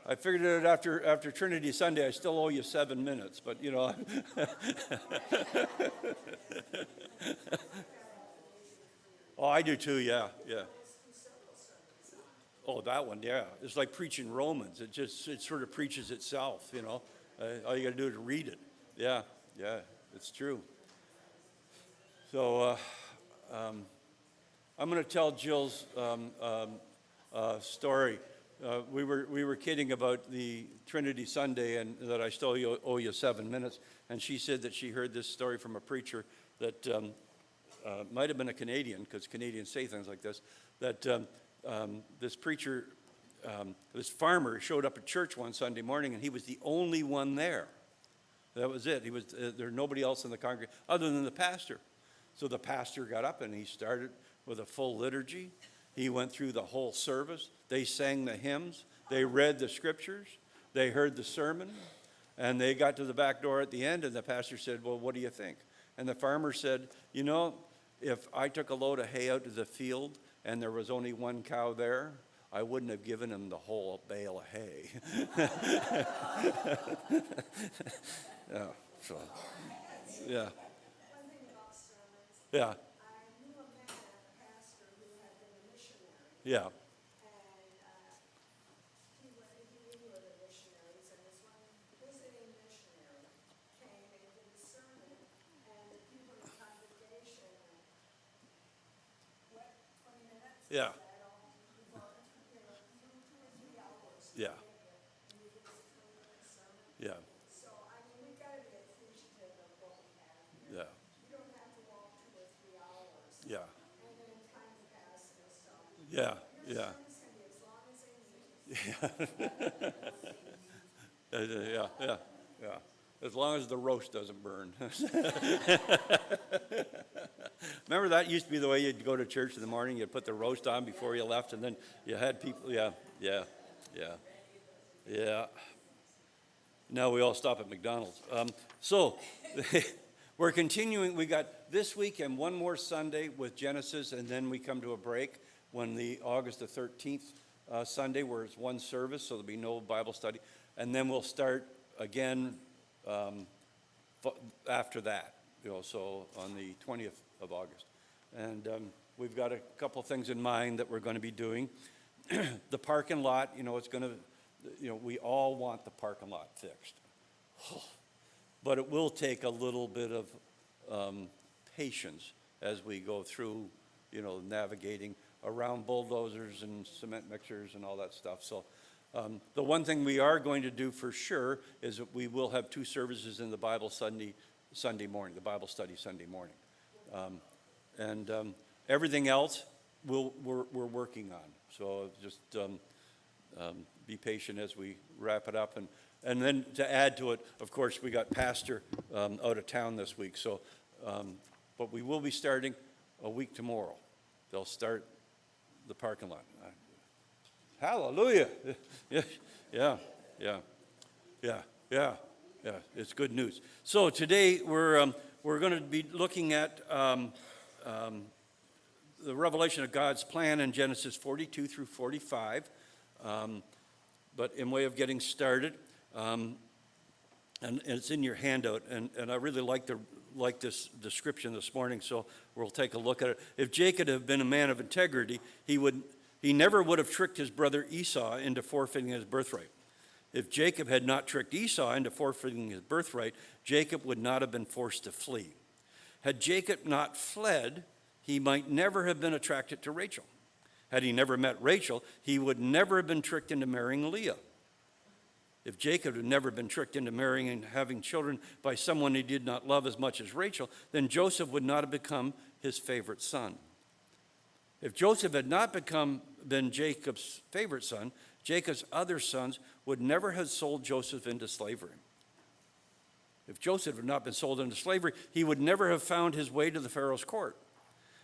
I figured it out after Trinity Sunday. I still owe you 7 minutes, but you know. Oh, I do too. Yeah, yeah. Oh, that one, yeah. It's like preaching Romans. It sort of preaches itself, you know. All you got to do is read it. Yeah, yeah, it's true. So I'm going to tell Jill's story. We were kidding about the Trinity Sunday and that I still owe you 7 minutes. And she said that she heard this story from a preacher that might have been a Canadian, because Canadians say things like this, that this preacher, this farmer showed up at church one Sunday morning and he was the only one there. That was it. He was there. Nobody else in the congregation other than the pastor. So the pastor got up and he started with a full liturgy. He went through the whole service. They sang the hymns. They read the scriptures. They heard the sermon. And they got to the back door at the end and the pastor said, well, what do you think? And the farmer said, you know, if I took a load of hay out to the field and there was only one cow there, I wouldn't have given him the whole bale of hay. Yeah, so, yeah. Yeah. Yeah. Yeah. Yeah. Yeah. So, I mean, we've got to be appreciative of what we have here. Yeah. You don't have to walk 2 or 3 hours. Yeah. And then time passes and stuff. Yeah. Yeah. Yeah. Yeah. Yeah. As long as the roast doesn't burn. Remember that used to be the way you'd go to church in the morning, you'd put the roast on before you left, and then you had people, yeah. Now we all stop at McDonald's. So we're continuing. We got this week and one more Sunday with Genesis, and then we come to a break when the August the 13th Sunday, where it's one service, so there'll be no Bible study. And then we'll start again after that, you know, so on the 20th of August. And we've got a couple things in mind that we're going to be doing. The parking lot, you know, it's going to, you know, we all want the parking lot fixed. But it will take a little bit of patience as we go through, you know, navigating around bulldozers and cement mixers and all that stuff. So the one thing we are going to do for sure is that we will have 2 services in the Bible Sunday morning, the Bible study Sunday morning. Everything else we're working on. So just be patient as we wrap it up. And then to add to it, of course, we got Pastor out of town this week. So, but we will be starting a week tomorrow. They'll start the parking lot. Hallelujah. Yeah. It's good news. So today we're going to be looking at the revelation of God's plan in Genesis 42 through 45. But in way of getting started, and it's in your handout, and I really like this description this morning, so we'll take a look at it. If Jacob had been a man of integrity, he never would have tricked his brother Esau into forfeiting his birthright. If Jacob had not tricked Esau into forfeiting his birthright, Jacob would not have been forced to flee. Had Jacob not fled, he might never have been attracted to Rachel. Had he never met Rachel, he would never have been tricked into marrying Leah. If Jacob had never been tricked into marrying and having children by someone he did not love as much as Rachel, then Joseph would not have become his favorite son. If Joseph had not been Jacob's favorite son, Jacob's other sons would never have sold Joseph into slavery. If Joseph had not been sold into slavery, he would never have found his way to the Pharaoh's court.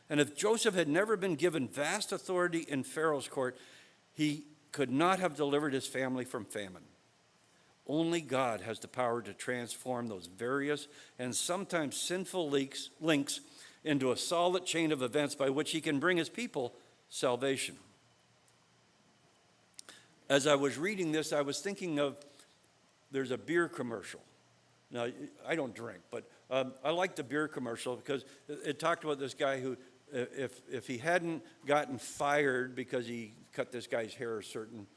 And if Joseph had never been given vast authority in Pharaoh's court, he could not have delivered his family from famine. Only God has the power to transform those various and sometimes sinful links into a solid chain of events by which he can bring his people salvation. as I was reading this, I was thinking of, there's a beer commercial. Now, I don't drink, but I like the beer commercial because it talked about this guy who, if he hadn't gotten fired because he cut this guy's hair a certain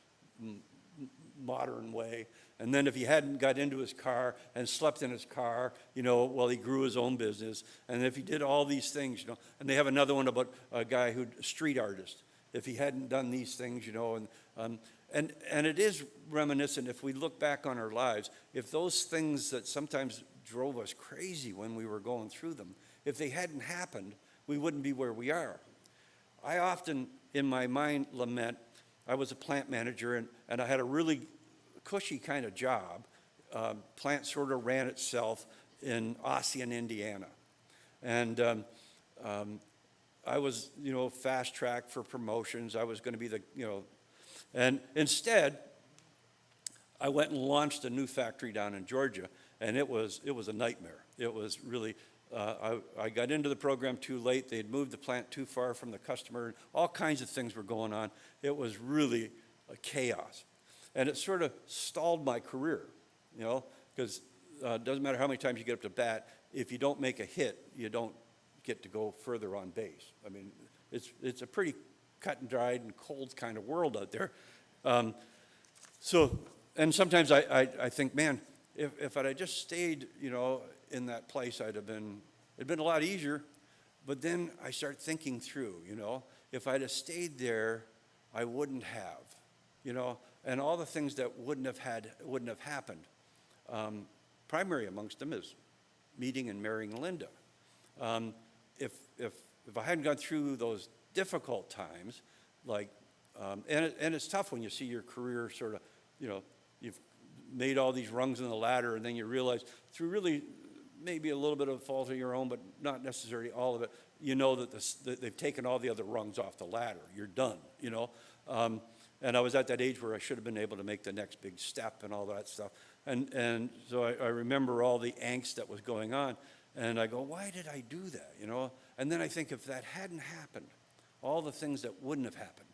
modern way, and then if he hadn't got into his car and slept in his car, while he grew his own business, and if he did all these things, and they have another one about a guy who, street artist, if he hadn't done these things, and it is reminiscent, if we look back on our lives, if those things that sometimes drove us crazy when we were going through them, if they hadn't happened, we wouldn't be where we are. I often, in my mind, lament, I was a plant manager, and I had a really cushy kind of job. Plant sort of ran itself in Ossian, Indiana. And I was, fast track for promotions. I was going to be and instead, I went and launched a new factory down in Georgia, and it was a nightmare. It was really, I got into the program too late. They had moved the plant too far from the customer. All kinds of things were going on. It was really a chaos. And it sort of stalled my career, because it doesn't matter how many times you get up to bat, if you don't make a hit, you don't get to go further on base. I mean, it's a pretty cut and dried and cold kind of world out there. And sometimes I think, man, if I'd just stayed, in that place, it'd been a lot easier. But then I start thinking through, if I'd have stayed there, I wouldn't have, and all the things that wouldn't have happened. Primary amongst them is meeting and marrying Linda. If I hadn't gone through those difficult times, and it's tough when you see your career sort of, you've made all these rungs in the ladder, and then you realize through really maybe a little bit of fault of your own, but not necessarily all of it, that they've taken all the other rungs off the ladder. You're done, and I was at that age where I should have been able to make the next big step and all that stuff. And so I remember all the angst that was going on, and I go, why did I do that, And then I think if that hadn't happened, all the things that wouldn't have happened,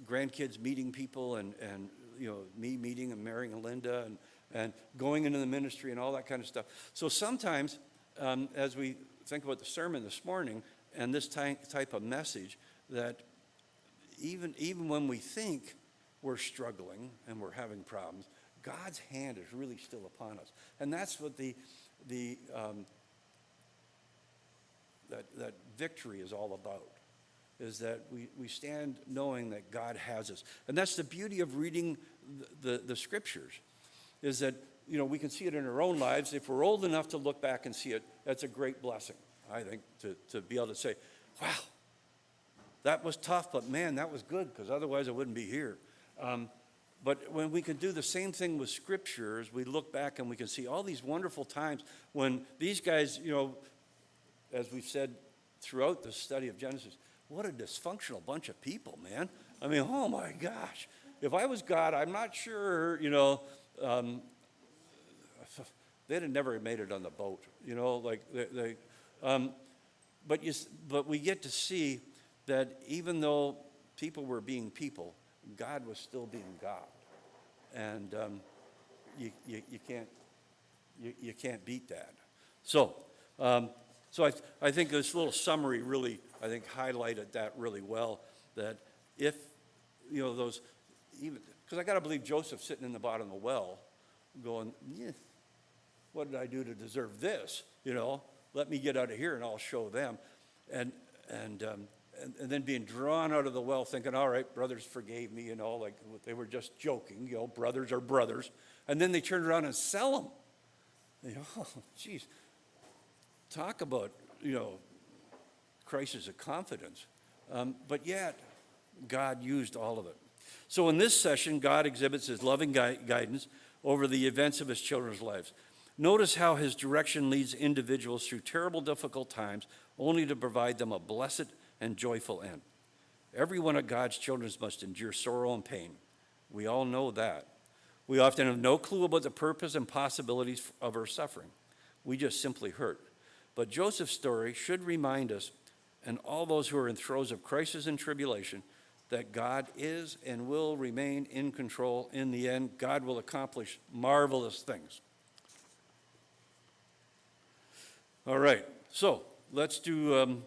grandkids meeting people, and me meeting and marrying Linda, and going into the ministry and all that kind of stuff. So sometimes, as we think about the sermon this morning and this type of message, that even when we think we're struggling and we're having problems, God's hand is really still upon us. And that's what that victory is all about, is that we stand knowing that God has us. And that's the beauty of reading the scriptures, is that, we can see it in our own lives. If we're old enough to look back and see it, that's a great blessing, I think, to be able to say, wow, that was tough, but man, that was good, because otherwise I wouldn't be here. But when we can do the same thing with scriptures, we look back and we can see all these wonderful times when these guys, as we've said throughout the study of Genesis, what a dysfunctional bunch of people, man. I mean, oh my gosh. If I was God, I'm not sure, they'd have never made it on the boat, but we get to see that even though people were being people, God was still being God, and you can't beat that. So I think this little summary really, I think, highlighted that really well. That if those, even because I got to believe Joseph sitting in the bottom of the well, going, what did I do to deserve this? Let me get out of here and I'll show them, and then being drawn out of the well, thinking, all right, brothers forgave me, like they were just joking, brothers are brothers. And then they turned around and sell them. Oh, geez. Talk about, crisis of confidence. But yet, God used all of it. So in this session, God exhibits his loving guidance over the events of his children's lives. Notice how his direction leads individuals through terrible, difficult times, only to provide them a blessed and joyful end. Every one of God's children must endure sorrow and pain. We all know that. We often have no clue about the purpose and possibilities of our suffering. We just simply hurt. But Joseph's story should remind us and all those who are in throes of crisis and tribulation, that God is and will remain in control. In the end, God will accomplish marvelous things. All right, so let's do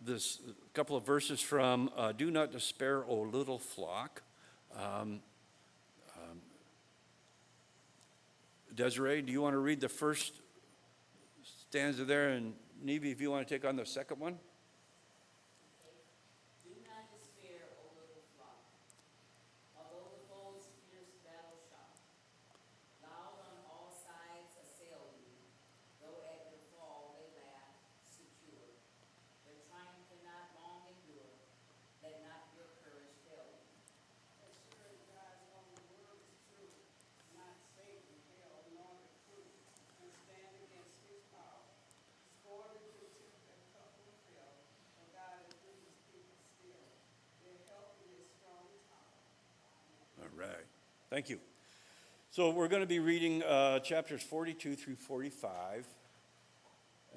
this couple of verses from Do Not Despair, O Little Flock. Desiree, do you want to read the first stanza there? And Nevi, if you want to take on the second one? Do not despair, O little flock, although the foe's fierce battle shock, loud on all sides assail you, though at your fall they laugh secure. Their triumph cannot long endure, let not your courage fail you. Assured God's own word is true, not Satan, hell, nor the crew, can stand against his power. Scorn and contempt and cup will fill, for God is with his people still. Their help in his strong tower. All right, thank you. So we're going to be reading chapters 42 through 45.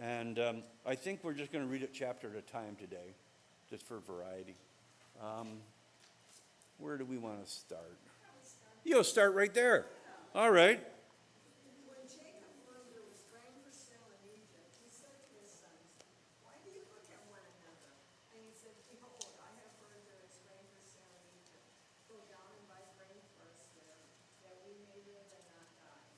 And I think we're just going to read it chapter at a time today, just for variety. Where do we want to start? You'll start right there. All right. When Jacob learned there was grain for sale in Egypt, he said to his sons, "Why do you look at one another?" And he said, "Behold, I have heard there is grain for sale in Egypt. Go down and buy grain for us there, that we may live and not die."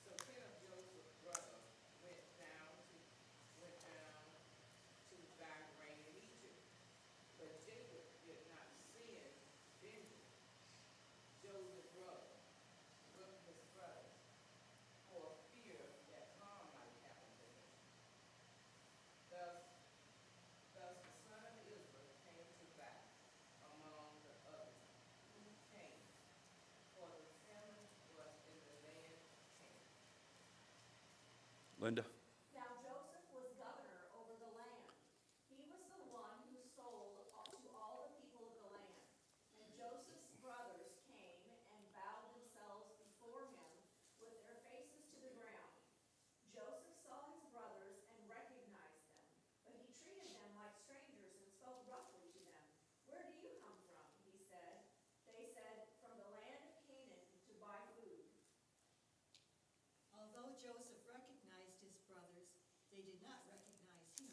So ten of Joseph's brothers went down to buy grain in Egypt. But Jacob did not send Benjamin, Joseph's brother, with his brothers, for fear that harm might happen to him. Thus the son of Israel came to buy among the others who came, for the famine was in the land of Canaan. Linda? Now Joseph was governor over the land. He was the one who sold to all the people of the land. And Joseph's brothers came and bowed themselves before him with their faces to the ground. Joseph saw his brothers and recognized them, but he treated them like strangers and spoke roughly to them. "Where do you come from?" he said. They said, "From the land of Canaan to buy food." Although Joseph recognized his brothers, they did not recognize him.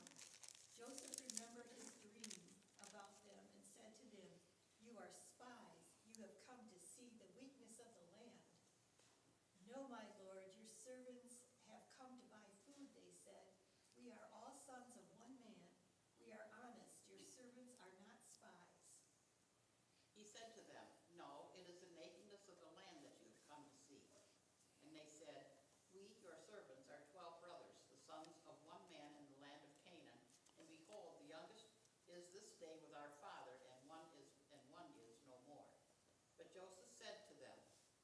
Joseph remembered his dream about them and said to them, "You are spies. You have come to see the weakness of the land." "No, my lord, your servants have come to buy food," they said. "We are all sons of one man. We are honest. Your servants are not spies." He said to them, "No, it is the nakedness of the land that you have come to see." And they said, "We, your servants, are 12 brothers, the sons of one man in the land of Canaan. And behold, the youngest is this day with our father, and one is no more." But Joseph said to them,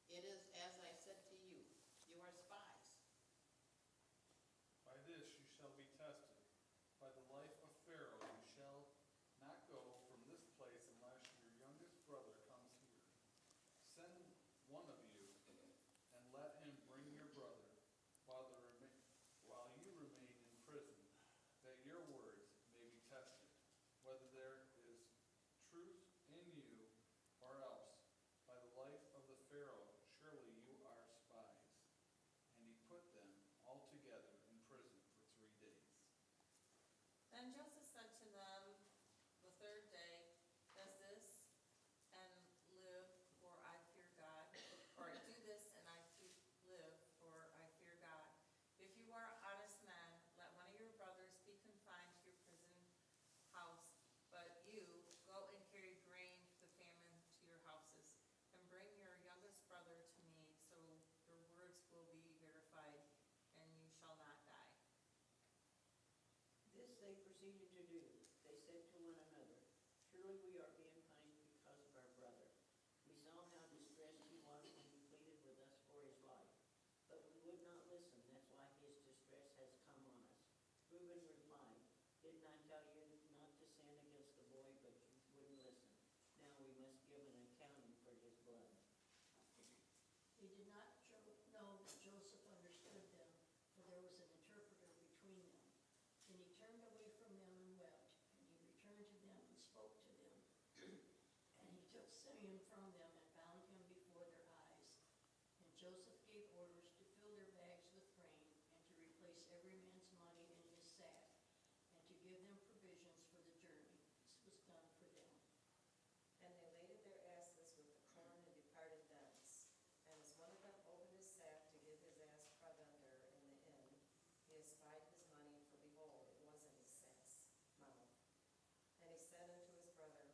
"It is as I said to you, you are spies. By this you shall be tested. By the life of Pharaoh you shall not go from this place unless your youngest brother comes here. Send one of you, and let him bring your brother while you remain in prison, that your words may be tested, whether there is truth in you or else. By the life of the Pharaoh, surely you are spies." And he put them all together in prison for 3 days. Then Joseph said to them the third day, "Does this and live, for I fear God? Or do this and live, for I fear God? If you are honest men, let one of your brothers be confined to your prison house, but you go and carry grain for the famine to your houses, and bring your youngest brother to me, so your words will be verified, and you shall not die." This they proceeded to do. They said to one another, "Surely we are being punished because of our brother. We saw how distressed he was when he pleaded with us for his life. But we would not listen. That's why his distress has come on us." Reuben replied, "Didn't I tell you not to sin against the boy, but you wouldn't listen? Now we must give an accounting for his blood." He did not know that Joseph understood them, for there was an interpreter between them. Then he turned away from them and wept, and he returned to them and spoke to them. And he took Simeon from them and bound him before their eyes. And Joseph gave orders to fill their bags with grain, and to replace every man's money in his sack, and to give them provisions for the journey. This was done for them. And they laded their asses with the corn and departed thence. And as one of them opened his sack to give his ass provender in the inn, he espied his money, for behold, it was in his sack's mouth. And he said unto his brother,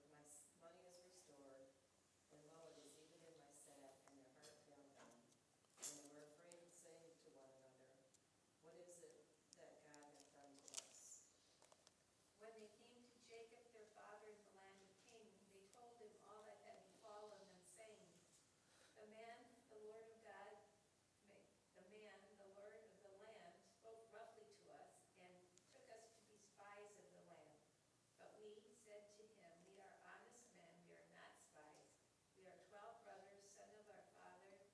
My money is restored, and lo, it is even in my sack. And their heart failed them. And they were afraid, and saying to one another, What is it that God hath done to us? When they came to Jacob their father in the land of Canaan, they told him all that had befallen them, saying, The man, the Lord of God, the Lord of the land, spoke roughly to us, and took us to be spies of the land. But we said to him, We are honest men, we are not spies. We are 12 brothers, son of our father.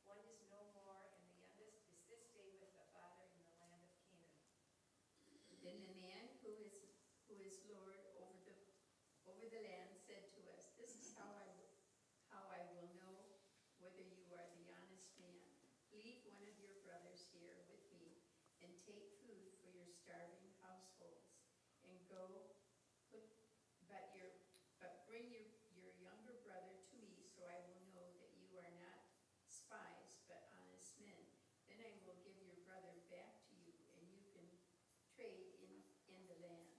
One is no more, and the youngest is this day with the father in the land of Canaan. Then the man who is Lord over the land said to us, This is how I will know whether you are the honest man. Leave one of your brothers here with me, and take food for your starving households, and go, but bring your younger brother to me, so I will know that you are not spies, but honest men. Then I will give your brother back to you, and you can trade in the land.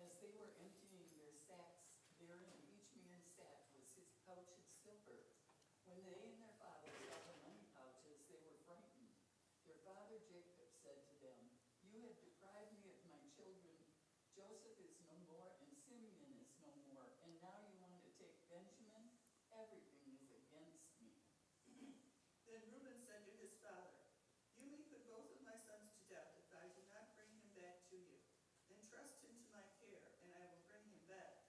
As they were emptying their sacks, therein in each man's sack was his pouch of silver. When they and their father saw the money pouches, they were frightened. Their father Jacob said to them, You have deprived me of my children. Joseph is no more, and Simeon is no more, and now you want to take Benjamin? Everything is against me. Then Reuben said to his father, You may put both of my sons to death if I do not bring him back to you. Entrust him to my care, and I will bring him back.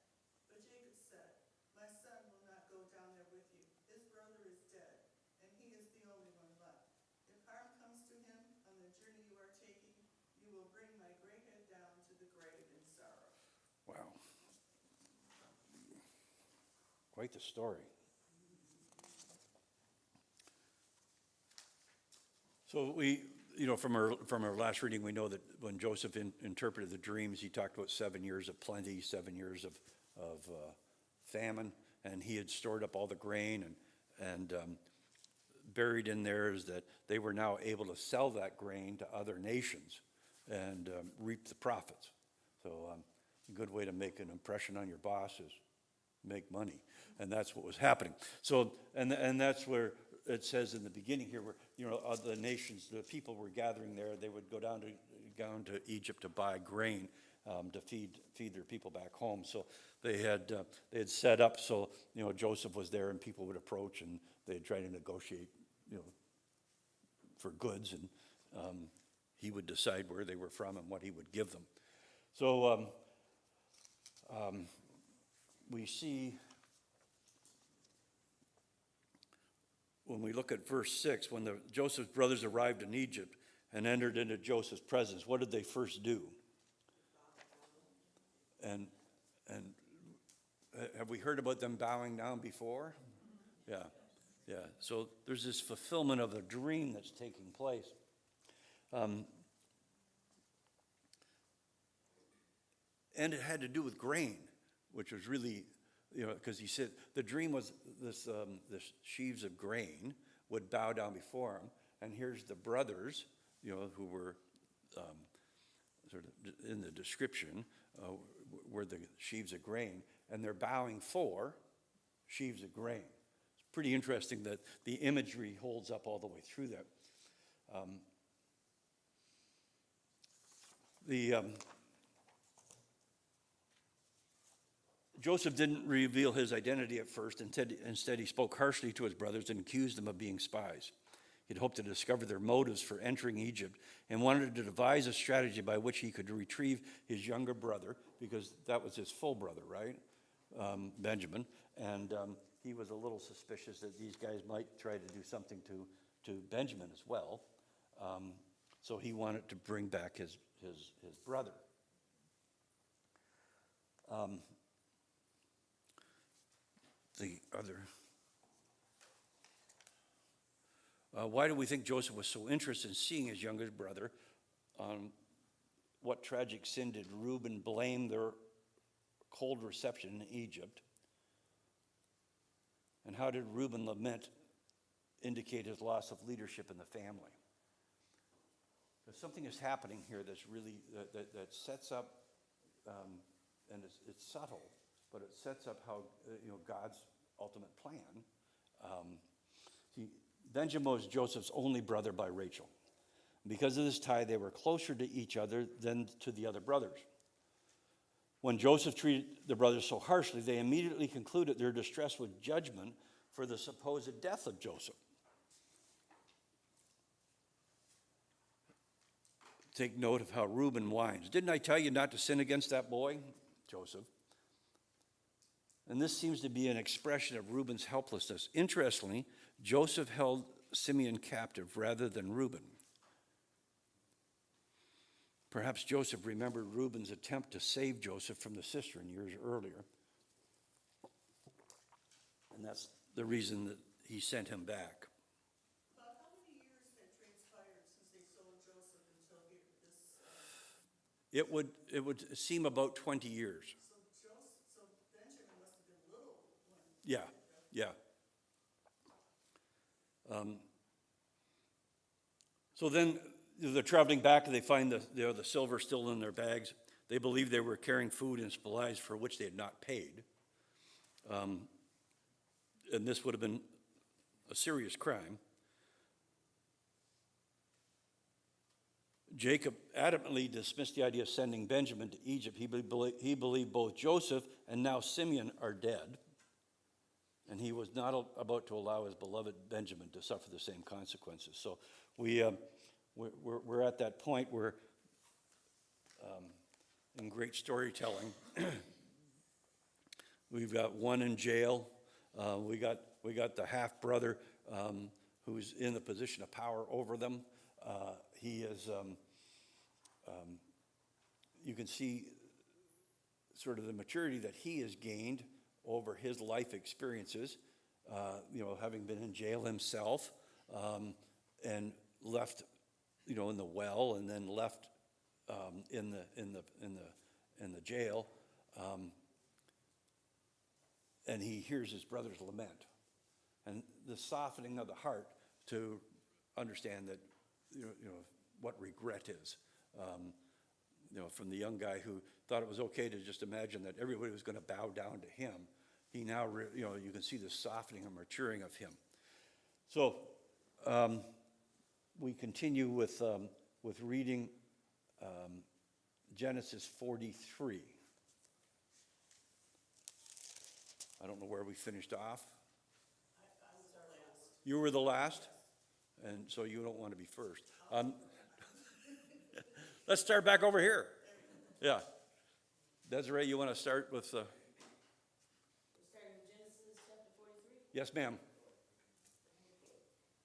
But Jacob said, My son will not go down there with you. His brother is dead, and he is the only one left. If harm comes to him on the journey you are taking, you will bring my gray head down to the grave in sorrow. Wow. Quite the story. So from our last reading, we know that when Joseph interpreted the dreams, he talked about 7 years of plenty, 7 years of famine, and he had stored up all the grain, and buried in there is that they were now able to sell that grain to other nations and reap the profits. So a good way to make an impression on your boss is make money, and that's what was happening. So and that's where it says in the beginning here, where the nations, the people were gathering there. They would go down to Egypt to buy grain to feed their people back home. So they had set up so Joseph was there, and people would approach, and they'd try to negotiate for goods, and he would decide where they were from and what he would give them. So we see, when we look at verse 6, when Joseph's brothers arrived in Egypt and entered into Joseph's presence, what did they first do? And have we heard about them bowing down before? Yeah. So there's this fulfillment of a dream that's taking place. And it had to do with grain, which was really, because he said the dream was this sheaves of grain would bow down before him, and here's the brothers, who were sort of in the description, were the sheaves of grain, and they're bowing for sheaves of grain. It's pretty interesting that the imagery holds up all the way through that. Joseph didn't reveal his identity at first. Instead, he spoke harshly to his brothers and accused them of being spies. He'd hoped to discover their motives for entering Egypt and wanted to devise a strategy by which he could retrieve his younger brother, because that was his full brother, right? Benjamin, and he was a little suspicious that these guys might try to do something to Benjamin as well. So he wanted to bring back his brother. The other. Why do we think Joseph was so interested in seeing his youngest brother? What tragic sin did Reuben blame their cold reception in Egypt? And how did Reuben lament indicate his loss of leadership in the family? There's something is happening here that's really, that sets up, and it's subtle, but it sets up how, God's ultimate plan. Benjamin was Joseph's only brother by Rachel. Because of this tie, they were closer to each other than to the other brothers. When Joseph treated the brothers so harshly, they immediately concluded their distress was judgment for the supposed death of Joseph. Take note of how Reuben whines. Didn't I tell you not to sin against that boy, Joseph? And this seems to be an expression of Reuben's helplessness. Interestingly, Joseph held Simeon captive rather than Reuben. Perhaps Joseph remembered Reuben's attempt to save Joseph from the cistern years earlier. And that's the reason that he sent him back. About how many years had transpired since they sold Joseph until here, this, It would seem about 20 years. so Benjamin must have been little when. Yeah, yeah. So then they're traveling back and they find the silver still in their bags. They believe they were carrying food and supplies for which they had not paid. And this would have been a serious crime. Jacob adamantly dismissed the idea of sending Benjamin to Egypt. He believed both Joseph and now Simeon are dead. And he was not about to allow his beloved Benjamin to suffer the same consequences. So we're at that point where, in great storytelling, we've got one in jail. We got the half brother who's in the position of power over them. He is. You can see sort of the maturity that he has gained over his life experiences, having been in jail himself, and left, in the well, and then left in the jail, and he hears his brother's lament, and the softening of the heart to understand that, what regret is. From the young guy who thought it was okay to just imagine that everybody was going to bow down to him, he now, you can see the softening and maturing of him. So we continue with reading Genesis 43. I don't know where we finished off. I was our last. You were the last, and so you don't want to be first. Let's start back over here. Yeah. Desiree, you want to start with... We're starting with Genesis chapter 43. Yes, ma'am.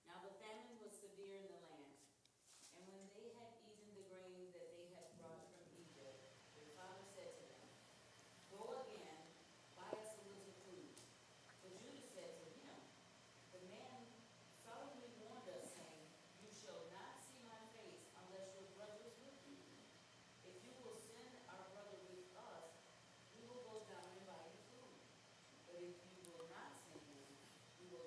Now the famine was severe in the land, and when they had eaten the grain that they had brought from Egypt, their father said to them, "Go again, buy us a little food." But Judah said to him, "The man solemnly warned us, saying, 'You shall not see my face unless your brother is with you. If you will send our brother with us, we will go down and buy you food. But if you will not send him, we will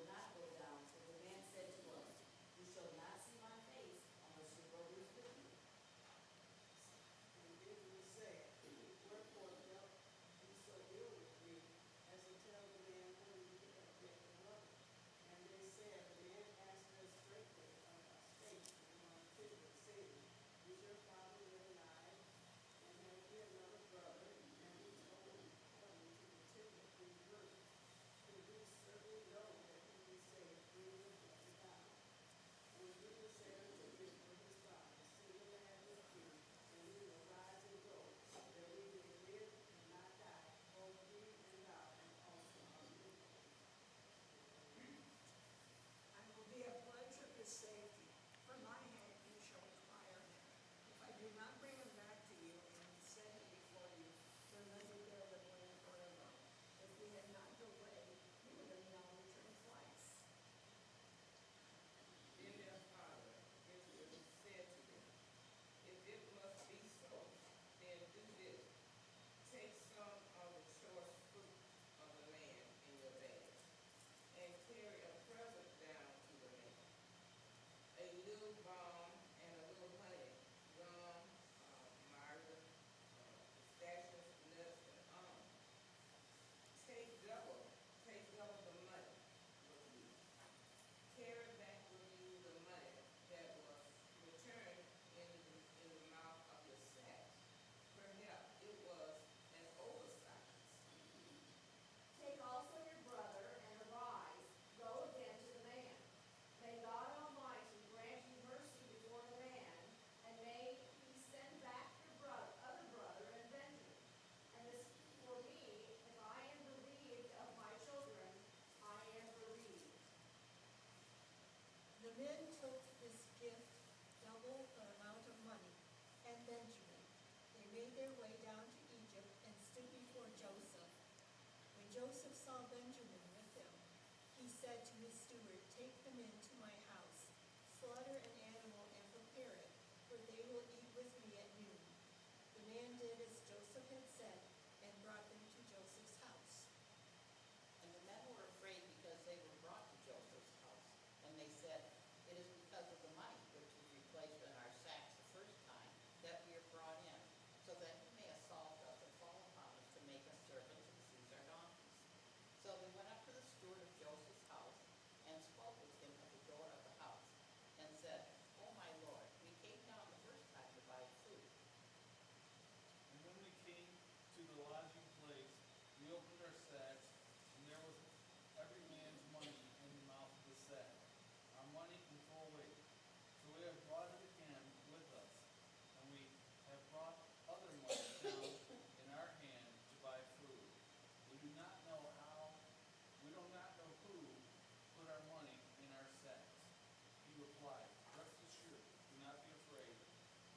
Joseph saw Benjamin with them, he said to his steward, "Take them into my house, slaughter an animal and prepare it, for they will eat with me at noon." The man did as Joseph had said and brought them to Joseph's house. And the men were afraid because they were brought to Joseph's house. And they said, "It is because of the money which is replaced in our sacks the first time that we are brought in, so that he may assault us and fall upon us to make us servants and seize our donkeys." So they went up to the steward of Joseph's house and spoke with him at the door of the house and said, "Oh, my lord, we came down the first time to buy food." And when we came to the lodging place, we opened our sacks, and there was every man's money in the mouth of the sack, our money in full weight. So we have brought it again with us, and we have brought other money down in our hand to buy food. We do not know who put our money in our sacks. He replied, "Rest assured, do not be afraid.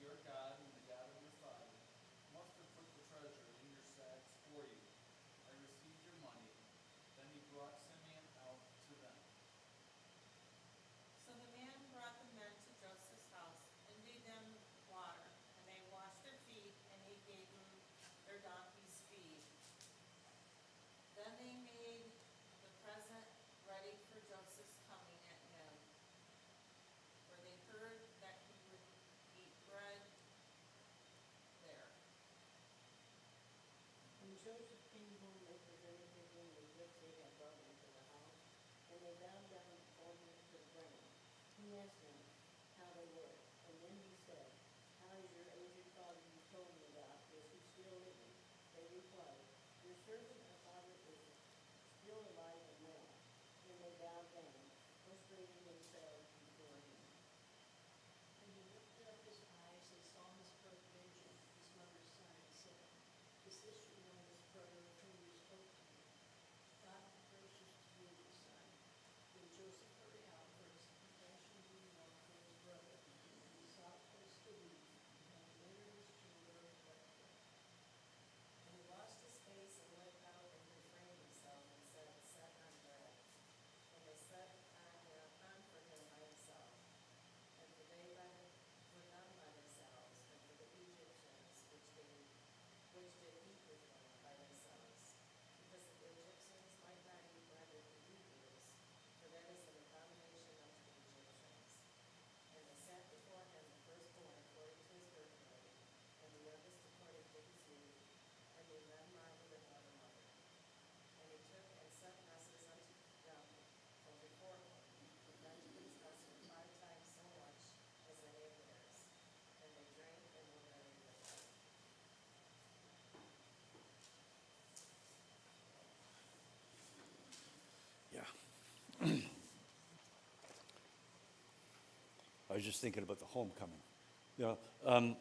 Your God and the God of your father must have put the treasure in your sacks for you. I received your money." Then he brought Simeon out to them. So the man brought the men to Joseph's house and gave them water, and they washed their feet, and he gave them their donkeys' feed. Then they made the present ready for Joseph's coming at noon, for they heard that he would eat bread there. When Joseph came home, they presented him with the gifts they had brought into the house, and they bowed down before him to the ground. He asked them how they were, and then he said, "How is your aged father you told me about? Is he still living?" They replied, "Your servant our father is still alive and well." Then they bowed down, prostrating themselves before him. And he lifted up his eyes and saw his brother Benjamin, his mother's son, and said, "Is this your youngest brother of whom you spoke to me? God be gracious to you, my son." Then Joseph hurried out first and fashioned new milk for his brother, and he sought a place to eat, and he entered his chamber and wept there. And he washed his face and went out and refrained himself and sat on bread. And they set on for him by himself, and for they were none by themselves, and for the Egyptians which did eat with him by themselves, because the Egyptians might not eat bread with the Hebrews, for that is an abomination unto the Egyptians. And they set before him the firstborn according to his birthright, and the youngest according to his youth, and they none marveled at one another. And he took and set messes unto them before him, and Benjamin's mess were 5 times so much as any of theirs. And they drank and were merry with them. Yeah. I was just thinking about the homecoming. You know,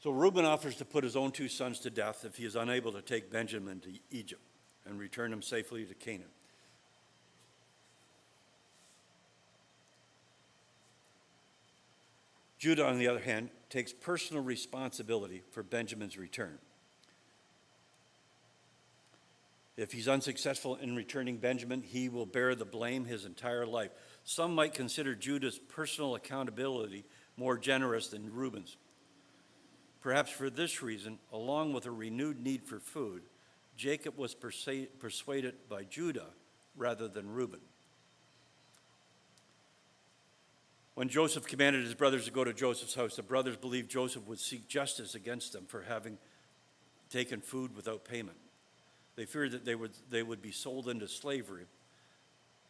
so Reuben offers to put his own 2 sons to death if he is unable to take Benjamin to Egypt and return him safely to Canaan. Judah, on the other hand, takes personal responsibility for Benjamin's return. If he's unsuccessful in returning Benjamin, he will bear the blame his entire life. Some might consider Judah's personal accountability more generous than Reuben's. Perhaps for this reason, along with a renewed need for food, Jacob was persuaded by Judah rather than Reuben. When Joseph commanded his brothers to go to Joseph's house, the brothers believed Joseph would seek justice against them for having taken food without payment. They feared that they would be sold into slavery,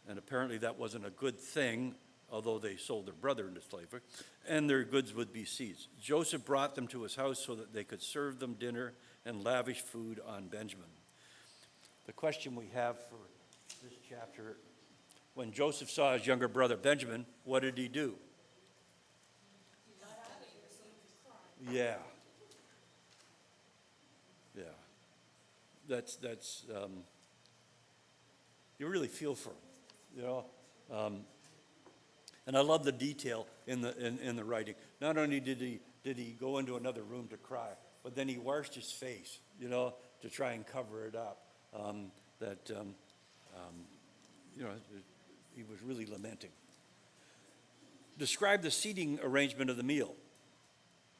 and apparently that wasn't a good thing, although they sold their brother into slavery, and their goods would be seized. Joseph brought them to his house so that they could serve them dinner and lavish food on Benjamin. The question we have for this chapter, when Joseph saw his younger brother Benjamin, what did he do? Yeah. Yeah. That's you really feel for him, you know. And I love the detail in the writing. Not only did he go into another room to cry, but then he washed his face, you know, to try and cover it up, you know, he was really lamenting. Describe the seating arrangement of the meal.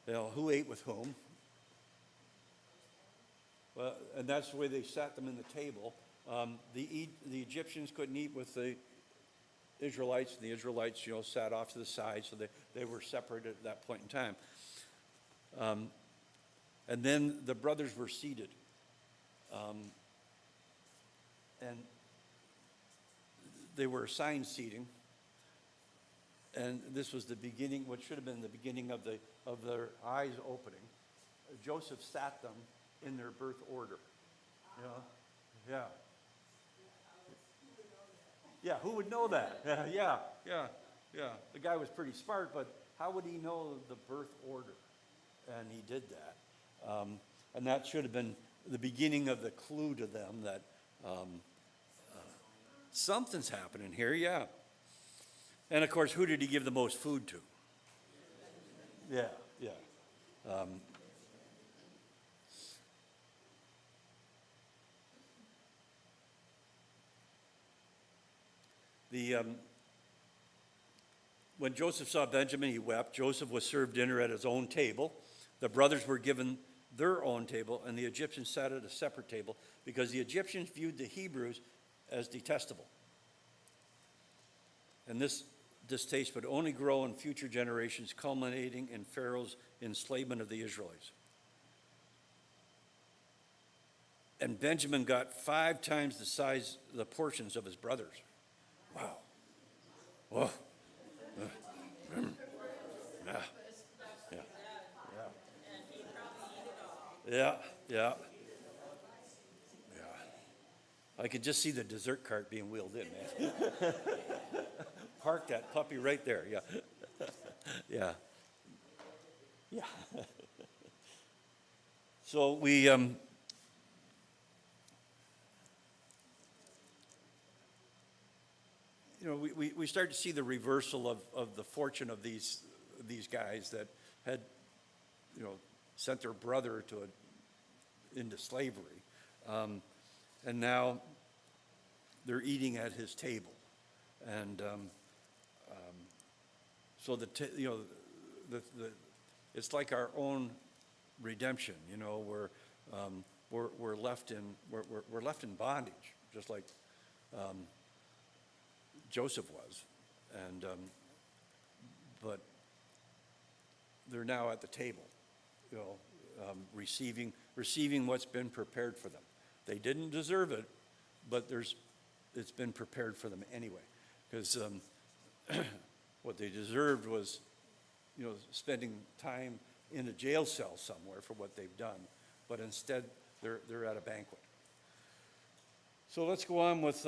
You know, who ate with whom? Well, and that's the way they sat them in the table. The Egyptians couldn't eat with the Israelites, and the Israelites, you know, sat off to the side, so they were separated at that point in time. And then the brothers were seated. And they were assigned seating. And this was the beginning, what should have been the beginning of their eyes opening. Joseph sat them in their birth order. You know? Yeah. Yeah, who would know that? Yeah. The guy was pretty smart, but how would he know the birth order? And he did that. And that should have been the beginning of the clue to them that something's happening here, yeah. And of course, who did he give the most food to? Yeah. When Joseph saw Benjamin, he wept. Joseph was served dinner at his own table. The brothers were given their own table, and the Egyptians sat at a separate table because the Egyptians viewed the Hebrews as detestable. And this distaste would only grow in future generations, culminating in Pharaoh's enslavement of the Israelites. And Benjamin got 5 times the size, the portions of his brothers. Wow. Whoa. Yeah. I could just see the dessert cart being wheeled in, man. Park that puppy right there, yeah. So we, we start to see the reversal of the fortune of these guys that had, sent their brother into slavery, and now they're eating at his table, and so it's like our own redemption, we're left in bondage, just like Joseph was, and but they're now at the table, receiving what's been prepared for them. They didn't deserve it, but it's been prepared for them anyway, because what they deserved was, spending time in a jail cell somewhere for what they've done, but instead they're at a banquet. So let's go on with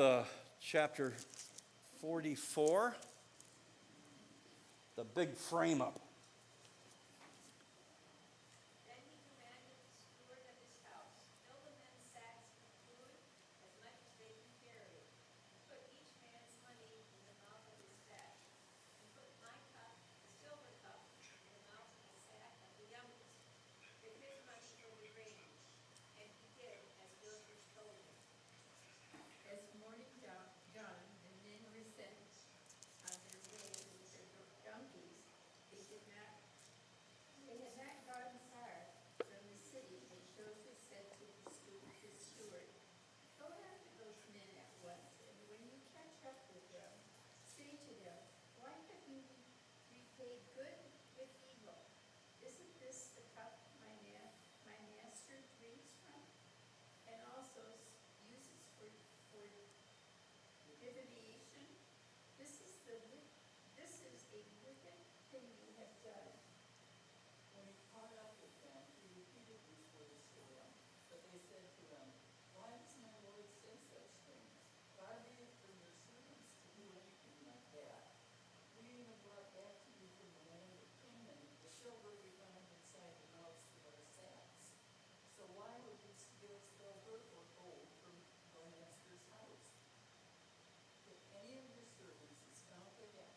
chapter 44, the big frame up. Then he commanded the steward of his house, fill the men's sacks with food, as much as they can carry, and put each man's money in the mouth of his sack, and put my cup, the silver cup, in the mouth of the sack of the youngest, with his money for the grain. And he did as Joseph told him. As morning dawned, the men were sent on their way with their donkeys. They had not gone far from the city when Joseph said to his steward, "Go after those men at once, and when you catch up with them, say to them, 'Why have you repaid good with evil? Isn't this the cup my master drinks from, and also uses for divination? This is a wicked thing you have done.'" When he caught up with them, he repeated these words to them. But they said to him, "Why does my Lord say such things? Far be it from your servants to do anything like that. We have brought back to you from the land of Canaan the silver we found inside the mouths of our sacks. So why would you steal silver or gold from your master's house? If any of your servants is found to have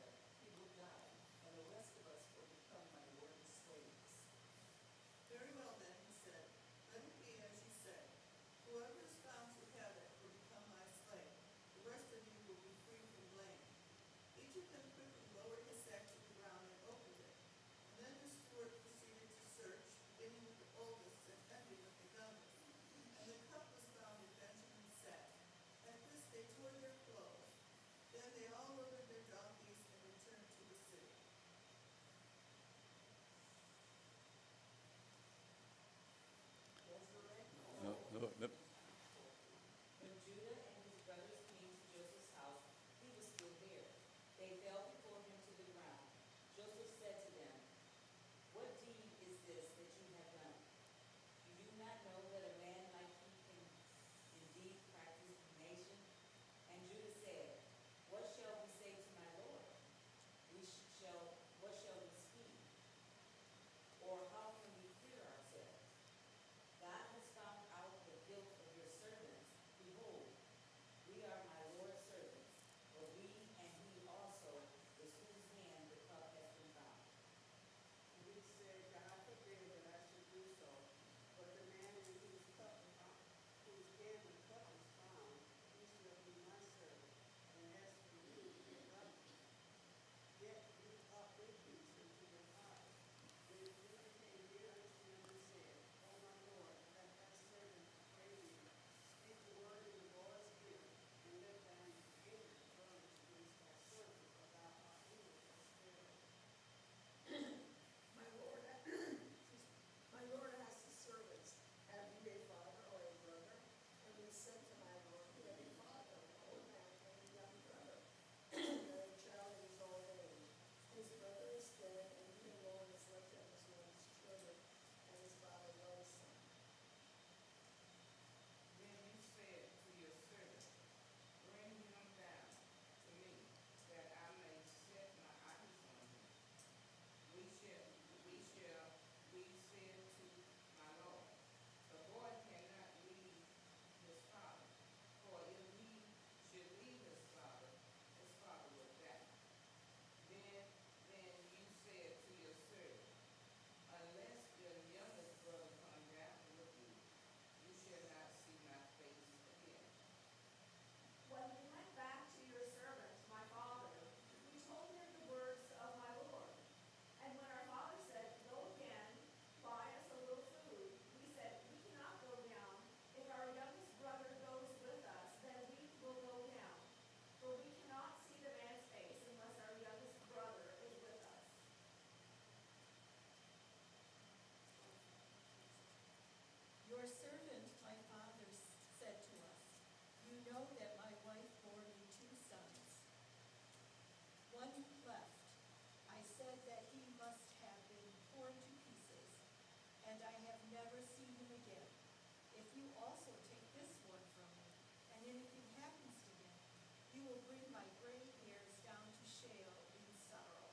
will bring my gray hairs down to Sheol in sorrow.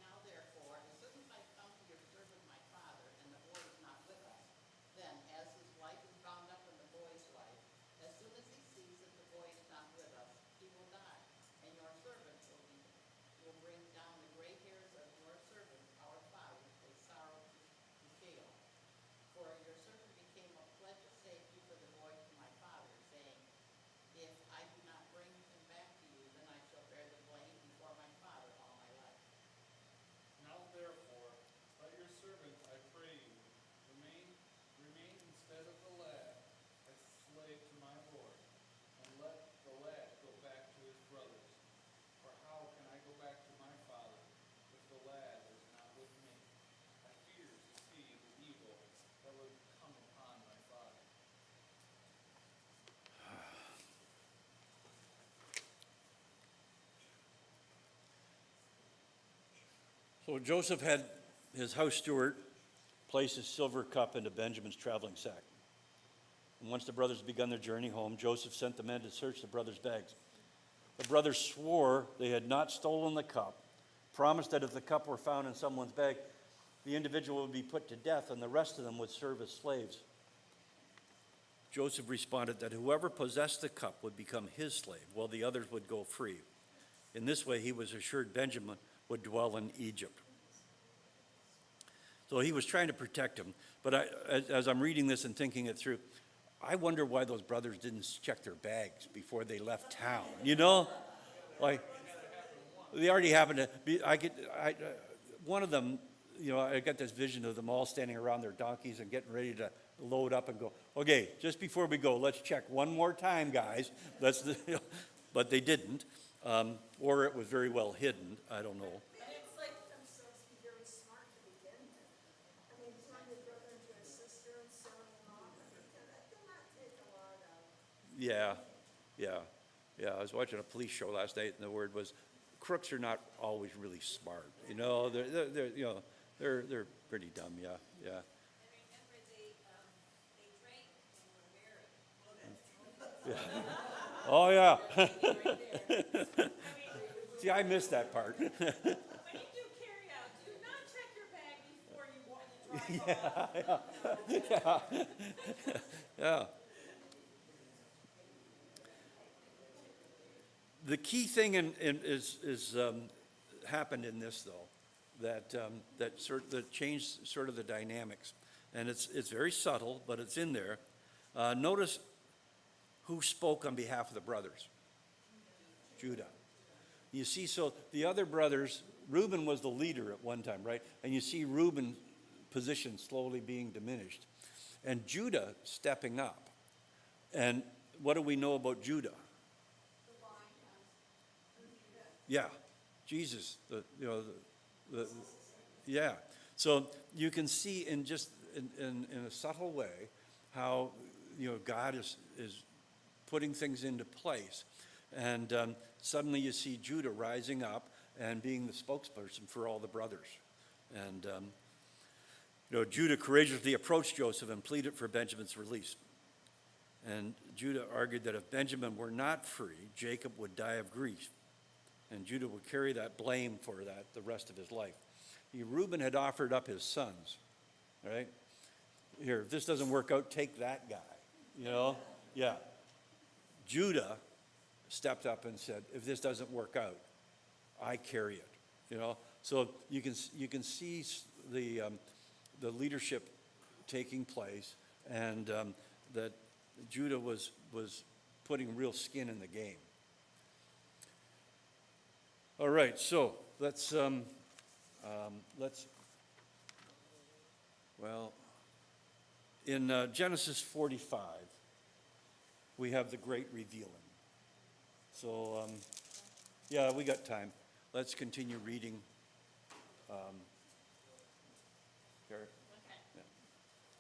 Now therefore, as soon as I come to your servant my father, and the boy is not with us, then as his wife is bound up in the boy's life, as soon as he sees that the boy is not with us, he will die, and your servant will bring down the gray hairs of your servant, our father, with sorrow to Sheol. For your servant became a pledge of safety for the boy to my father, saying, if I do not bring him back to you, then I shall bear the blame before my father all my life. Now therefore, let your servant, I pray you, remain instead of the lad as slave to my lord, and let the lad go back to his brothers. For how can I go back to my father if the lad is not with me? I fear to see the evil that would come upon my father. So Joseph had his house steward place his silver cup into Benjamin's traveling sack. And once the brothers begun their journey home, Joseph sent the men to search the brothers' bags. The brothers swore they had not stolen the cup, promised that if the cup were found in someone's bag, the individual would be put to death and the rest of them would serve as slaves. Joseph responded that whoever possessed the cup would become his slave, while the others would go free. In this way, he was assured Benjamin would dwell in Egypt. So he was trying to protect him. But as I'm reading this and thinking it through, I wonder why those brothers didn't check their bags before they left town. You know, like they already happened to be. One of them, you know, I got this vision of them all standing around their donkeys and getting ready to load up and go. Okay, just before we go, let's check one more time, guys. But they didn't, or it was very well hidden. I don't know. But it's like themselves to be very smart to begin with. I mean, throwing your brother into a sister and selling him off, I mean, that did not take a lot of. Yeah. I was watching a police show last night, and the word was, crooks are not always really smart. You know, they're pretty dumb. Yeah. And remember, they drank and were married. Oh yeah. Right there. See, I missed that part. When you do carry out, do not check your bag before you drive off. Yeah. The key thing is happened in this though, that changed sort of the dynamics, and it's very subtle, but it's in there. Notice who spoke on behalf of the brothers. Judah. You see, so the other brothers, Reuben was the leader at one time, right? And you see Reuben's position slowly being diminished, and Judah stepping up. And what do we know about Judah? Yeah, Jesus. Yeah. So you can see in just in a subtle way how God is putting things into place, and suddenly you see Judah rising up and being the spokesperson for all the brothers, and Judah courageously approached Joseph and pleaded for Benjamin's release. And Judah argued that if Benjamin were not free, Jacob would die of grief, and Judah would carry that blame for that the rest of his life. Reuben had offered up his sons, right? Here, if this doesn't work out, take that guy, Yeah. Judah stepped up and said, if this doesn't work out, I carry it, So you can see the leadership taking place, and that Judah was putting real skin in the game. All right, so let's in Genesis 45, we have the great revealing. So, we got time. Let's continue reading. Garrett? Okay. Yeah.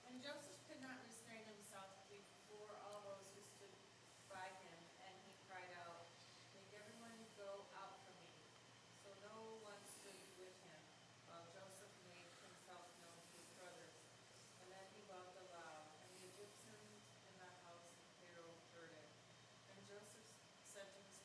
When Joseph could not restrain himself before all those who stood by him, and he cried out, "Make everyone go out from me." So no one stood with him, while Joseph made himself known to his brothers. And then he wept aloud, and the Egyptians in the house of Pharaoh heard it. And Joseph said to his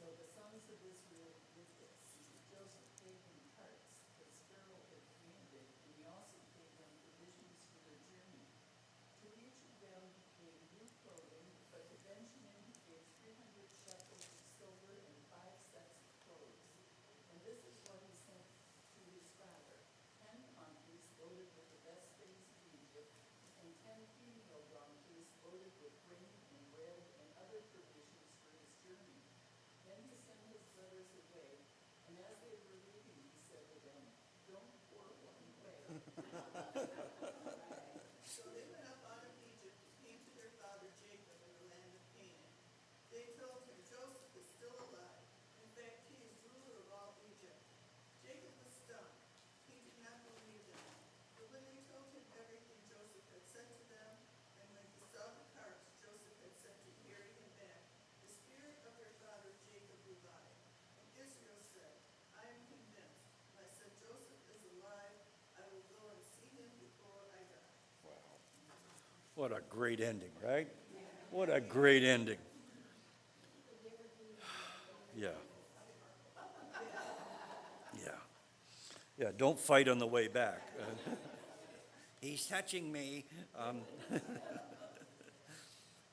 So the sons of Israel did this. Joseph gave them carts, as Pharaoh had commanded, and he also gave them provisions for their journey. To each of them he gave new clothing, but to Benjamin he gave 300 shekels of silver and 5 sets of clothes. And this is what he sent to his father: 10 donkeys loaded with the best things of Egypt, and 10 female donkeys loaded with grain and bread and other provisions for his journey. Then he sent his brothers away, and as they were leaving, he said to them, "Don't pour one away." So they went up out of Egypt and came to their father Jacob in the land of Canaan. They told him, "Joseph is still alive. In fact, he is ruler of all Egypt." Jacob was stunned. He did not believe them. But when they told him everything Joseph had said to them, and when he saw the carts Joseph had sent to carry him back, the spirit of their father Jacob revived. And Israel said, "I am convinced. My son Joseph is alive. I will go and see him before I die." What a great ending, right? What a great ending. Yeah. Yeah. Yeah, don't fight on the way back. He's touching me.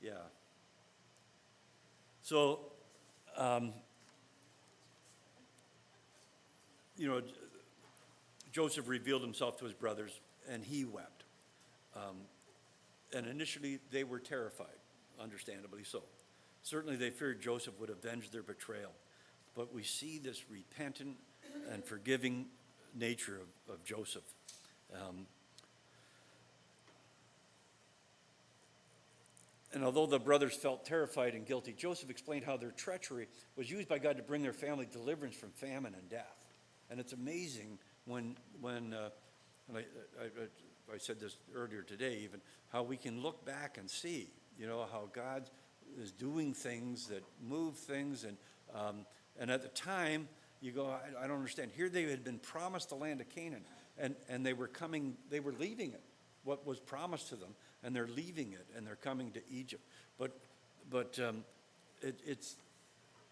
Yeah. So, Joseph revealed himself to his brothers, and he wept. And initially, they were terrified, understandably so. Certainly, they feared Joseph would avenge their betrayal. But we see this repentant and forgiving nature of Joseph. And although the brothers felt terrified and guilty, Joseph explained how their treachery was used by God to bring their family deliverance from famine and death. And it's amazing when and I said this earlier today even, how we can look back and see, how God is doing things that move things. And at the time, you go, I don't understand. Here they had been promised the land of Canaan, and they were leaving it, what was promised to them, and they're leaving it, and they're coming to Egypt. But it's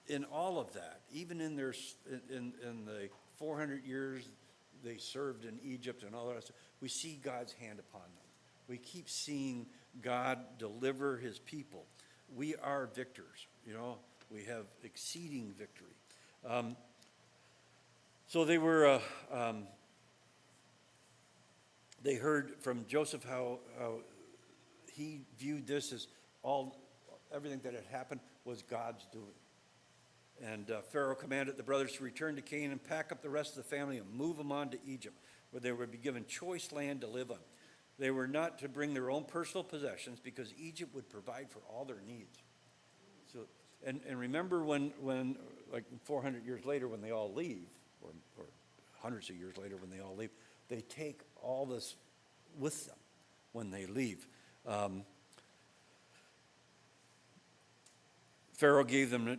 in all of that, even in the 400 years they served in Egypt and all that stuff, we see God's hand upon them. We keep seeing God deliver his people. We are victors, we have exceeding victory. So they were, they heard from Joseph how he viewed this as everything that had happened was God's doing. And Pharaoh commanded the brothers to return to Canaan, pack up the rest of the family, and move them on to Egypt, where they would be given choice land to live on. They were not to bring their own personal possessions because Egypt would provide for all their needs. So, and remember when like 400 years later when they all leave, or hundreds of years later when they all leave, they take all this with them when they leave. Pharaoh gave them,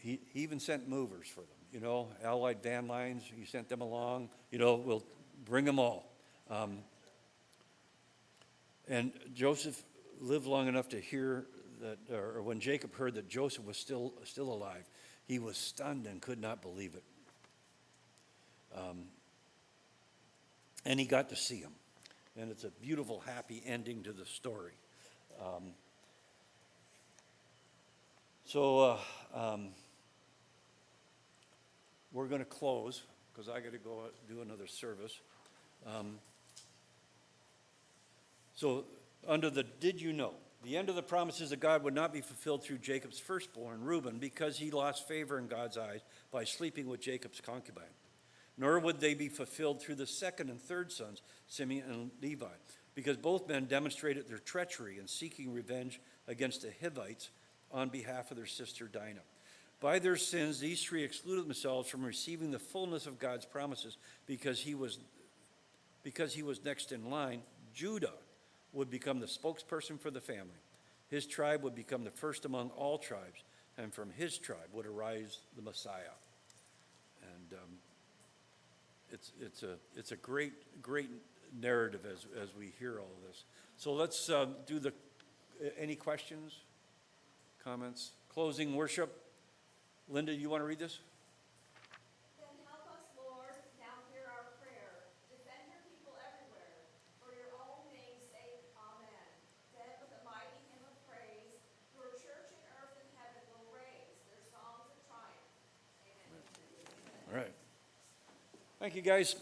he even sent movers for them, Allied van lines, he sent them along, we'll bring them all. And Joseph lived long enough to hear that, or when Jacob heard that Joseph was still alive, he was stunned and could not believe it. And he got to see him. And it's a beautiful, happy ending to the story. So we're going to close because I got to go do another service. So under the did you know, the end of the promises of God would not be fulfilled through Jacob's firstborn, Reuben, because he lost favor in God's eyes by sleeping with Jacob's concubine. Nor would they be fulfilled through the second and third sons, Simeon and Levi, because both men demonstrated their treachery in seeking revenge against the Hivites on behalf of their sister Dinah. By their sins, these three excluded themselves from receiving the fullness of God's promises because he was next in line. Judah would become the spokesperson for the family. His tribe would become the first among all tribes, and from his tribe would arise the Messiah. And it's a great narrative as we hear all of this. So let's do any questions, comments, closing worship. Linda, you want to read this? Then help us, Lord, now hear our prayer. Defend your people everywhere. For your own name's sake, amen. Then with a mighty hymn of praise, your church in earth and heaven will raise their songs of triumph. Amen. All right. Thank you, guys.